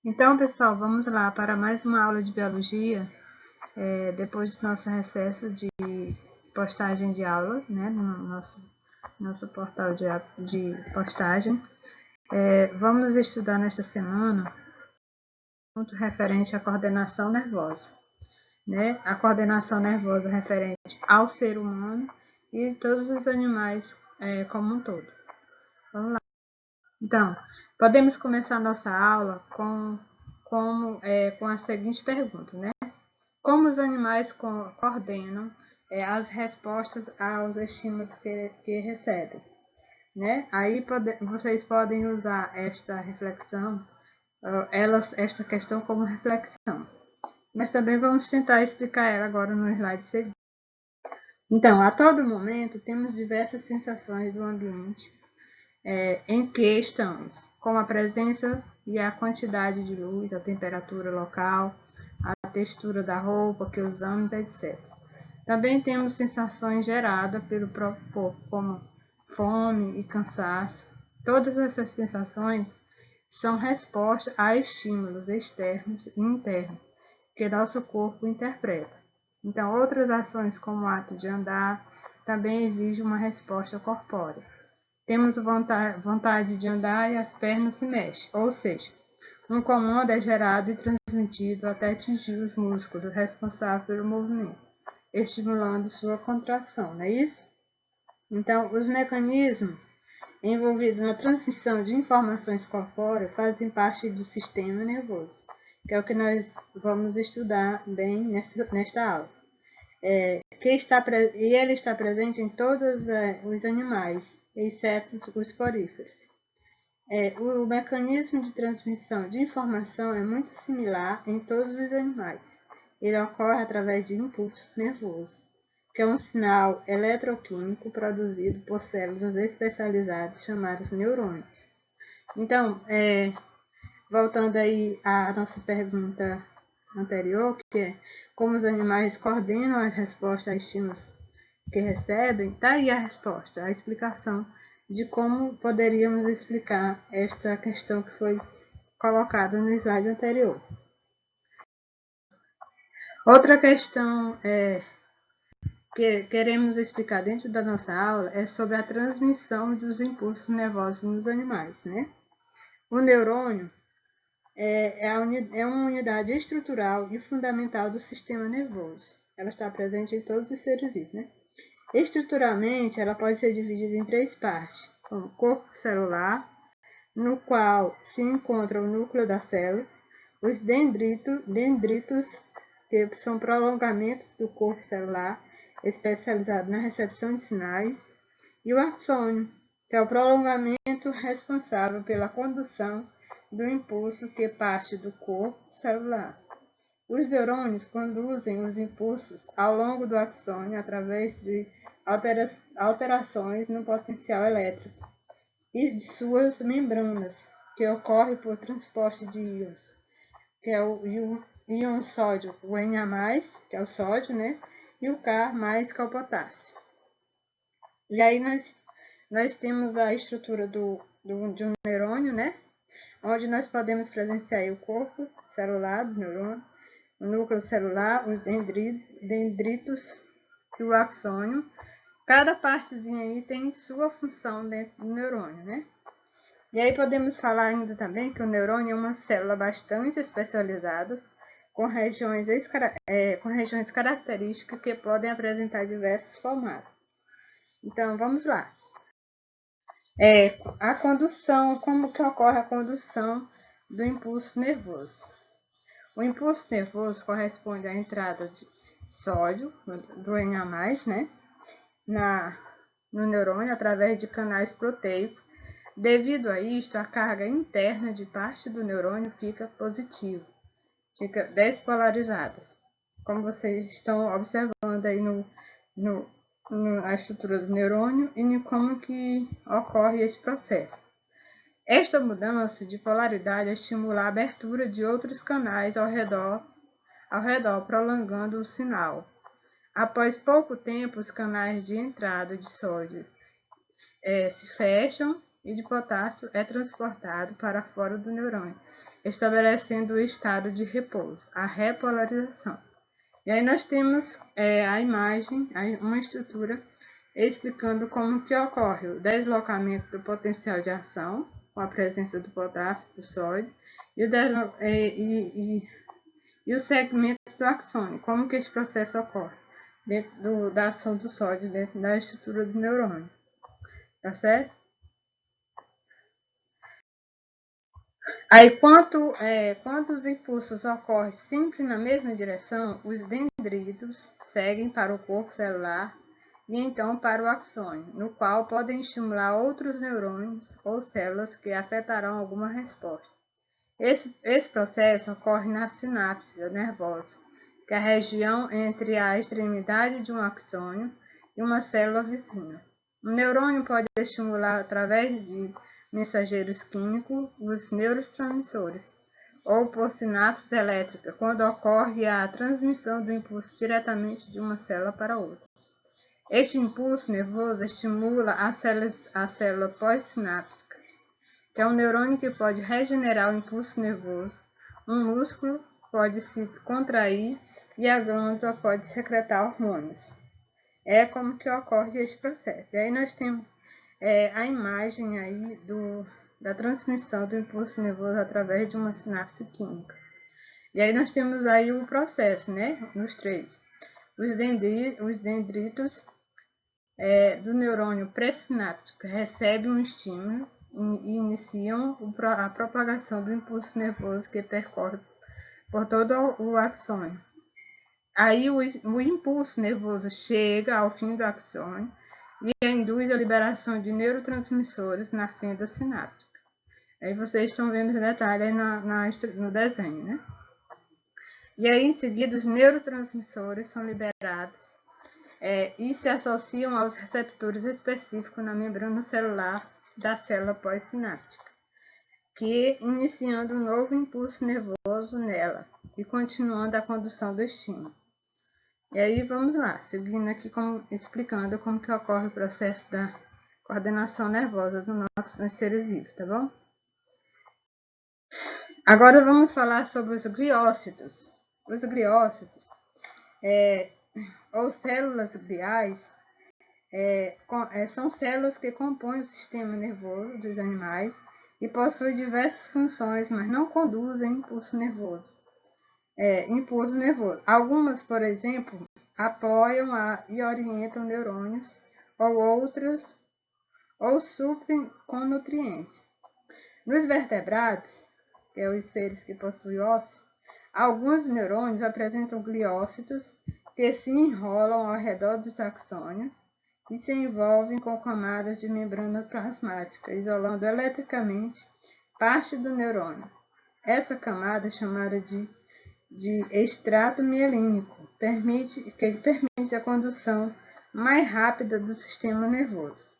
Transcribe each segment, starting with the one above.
Então, pessoal, vamos lá para mais uma aula de biologia, depois do nosso recesso de postagem de aula, né, no nosso portal de postagem. Vamos estudar nesta semana ponto referente à coordenação nervosa, né? A coordenação nervosa referente ao ser humano e todos os animais como um todo. Vamos lá. Então, podemos começar nossa aula com a seguinte pergunta, né? Como os animais coordenam as respostas aos estímulos que recebem, né? Aí vocês podem usar esta reflexão, esta questão como reflexão. Mas também vamos tentar explicar ela agora no slide seguinte. Então, a todo momento temos diversas sensações do ambiente em que estamos, como a presença e a quantidade de luz, a temperatura local, a textura da roupa que usamos, etc. Também temos sensações geradas pelo próprio corpo, como fome e cansaço. Todas essas sensações são resposta a estímulos externos e internos que nosso corpo interpreta. Então, outras ações, como o ato de andar, também exigem uma resposta corpórea. Temos vontade de andar e as pernas se mexem, ou seja, um comando é gerado e transmitido até atingir os músculos responsáveis pelo movimento, estimulando sua contração, não é isso? Então, os mecanismos envolvidos na transmissão de informações corpóreas fazem parte do sistema nervoso, que é o que nós vamos estudar bem nesta aula. E ele está presente em todos os animais, exceto os poríferos. O mecanismo de transmissão de informação é muito similar em todos os animais. Ele ocorre através de impulso nervoso, que é um sinal eletroquímico produzido por células especializadas chamadas neurônios. Então, voltando aí à nossa pergunta anterior, que é como os animais coordenam a resposta a estímulos que recebem, está aí a resposta, a explicação de como poderíamos explicar esta questão que foi colocada no slide anterior. Outra questão que queremos explicar dentro da nossa aula é sobre a transmissão dos impulsos nervosos nos animais, né? O neurônio é uma unidade estrutural e fundamental do sistema nervoso. Ela está presente em todos os seres vivos, né? Estruturalmente, ela pode ser dividida em três partes, como corpo celular, no qual se encontra o núcleo da célula, os dendritos, que são prolongamentos do corpo celular, especializado na recepção de sinais, e o axônio, que é o prolongamento responsável pela condução do impulso que parte do corpo celular. Os neurônios conduzem os impulsos ao longo do axônio através de alterações no potencial elétrico e de suas membranas, que ocorre por transporte de íons, que é o íon sódio, o Na+, que é o sódio, né? E o K+, que é o potássio. E aí nós temos a estrutura de um neurônio, né? Onde nós podemos presenciar o corpo celular do neurônio, o núcleo celular, os dendritos e o axônio. Cada partezinha aí tem sua função dentro do neurônio, né? E aí podemos falar ainda também que o neurônio é uma célula bastante especializada, com regiões características que podem apresentar diversos formatos. Então, vamos lá. A condução, como que ocorre a condução do impulso nervoso? O impulso nervoso corresponde à entrada de sódio, do Na+, né, no neurônio, através de canais proteicos. Devido a isto, a carga interna de parte do neurônio fica positiva, fica despolarizada, como vocês estão observando aí na estrutura do neurônio e como que ocorre esse processo. Esta mudança de polaridade estimula a abertura de outros canais ao redor, prolongando o sinal. Após pouco tempo, os canais de entrada de sódio se fecham e de potássio é transportado para fora do neurônio. estabelecendo o estado de repouso, a repolarização. E aí nós temos a imagem, uma estrutura explicando como que ocorre o deslocamento do potencial de ação, com a presença do potássio, do sódio, e o segmento do axônio, como que esse processo ocorre dentro da ação do sódio dentro da estrutura do neurônio, tá certo? Aí, quando os impulsos ocorrem sempre na mesma direção, os dendritos seguem para o corpo celular e então para o axônio, no qual podem estimular outros neurônios ou células que afetarão alguma resposta. Esse processo ocorre na sinapse nervosa, que é a região entre a extremidade de um axônio e uma célula vizinha. O neurônio pode estimular através de mensageiros químicos os neurotransmissores, ou por sinapse elétrica, quando ocorre a transmissão do impulso diretamente de uma célula para outra. Este impulso nervoso estimula a célula pós-sináptica, que é um neurônio que pode regenerar o impulso nervoso, um músculo pode se contrair e a glândula pode secretar hormônios. É como que ocorre esse processo. E aí nós temos a imagem aí da transmissão do impulso nervoso através de uma sinapse química. E aí nós temos aí o processo, né, nos três. Os dendritos do neurônio pré-sináptico recebem um estímulo e iniciam a propagação do impulso nervoso que percorre por todo o axônio. Aí o impulso nervoso chega ao fim do axônio e induz a liberação de neurotransmissores na fenda sináptica. Aí vocês estão vendo os detalhes aí no desenho, né? E aí, em seguida, os neurotransmissores são liberados e se associam aos receptores específicos na membrana celular da célula pós-sináptica, que iniciando um novo impulso nervoso nela e continuando a condução do estímulo. E aí vamos lá, seguindo aqui explicando como que ocorre o processo da coordenação nervosa dos seres vivos, tá bom? Agora vamos falar sobre os gliócitos. Os gliócitos, ou células gliais, são células que compõem o sistema nervoso dos animais e possuem diversas funções, mas não conduzem impulso nervoso. Algumas, por exemplo, apoiam e orientam neurônios, ou outras, ou suprem com nutrientes. Nos vertebrados, que são os seres que possuem osso, alguns neurônios apresentam gliócitos que se enrolam ao redor dos axônios e se envolvem com camadas de membrana plasmática, isolando eletricamente parte do neurônio. Essa camada, chamada de extrato mielínico, que permite a condução mais rápida do sistema nervoso.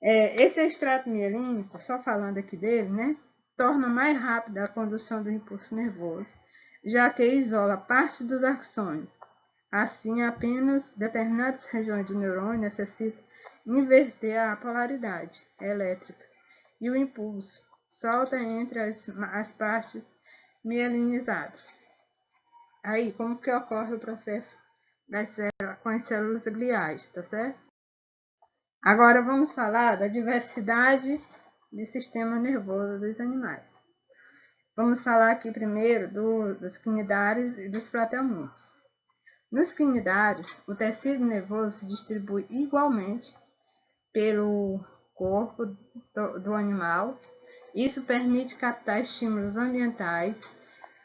Esse extrato mielínico, só falando aqui dele, né, torna mais rápida a condução do impulso nervoso, já que isola parte dos axônios. Assim, apenas determinadas regiões do neurônio necessitam inverter a polaridade elétrica e o impulso solta entre as partes mielinizadas. Aí, como que ocorre o processo com as células gliais, tá certo? Agora vamos falar da diversidade do sistema nervoso dos animais. Vamos falar aqui primeiro dos quinidários e dos platelmintos. Nos quinidários, o tecido nervoso se distribui igualmente pelo corpo do animal. Isso permite captar estímulos ambientais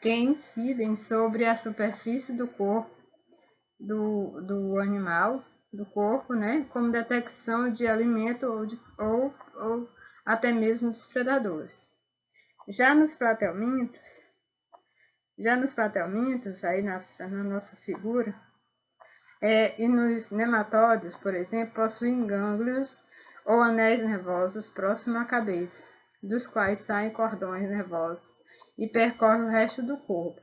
que incidem sobre a superfície do corpo do animal, do corpo, né, como detecção de alimento ou até mesmo dos predadores. Já nos platelmintos, aí na nossa figura, e nos nematóides, por exemplo, possuem gânglios ou anéis nervosos próximos à cabeça, dos quais saem cordões nervosos e percorrem o resto do corpo.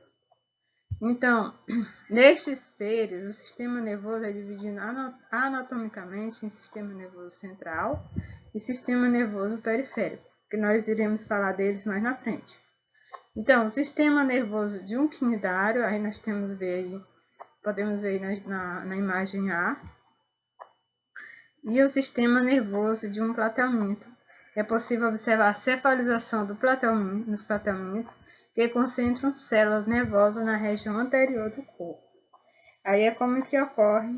Então, nestes seres, o sistema nervoso é dividido anatomicamente em sistema nervoso central e sistema nervoso periférico, que nós iremos falar deles mais na frente. Então, o sistema nervoso junquinidário, aí nós temos ver, podemos ver na imagem A, e o sistema nervoso de um platelminto. É possível observar a cefalização nos platelmintos, que concentram células nervosas na região anterior do corpo. Aí é como que ocorre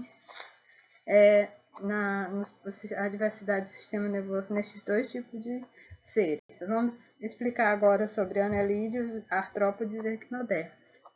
a diversidade do sistema nervoso nesses dois tipos de seres. Vamos explicar agora sobre anelídeos, artrópodes e equinodermos.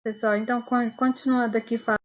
Pessoal, então continuando aqui falando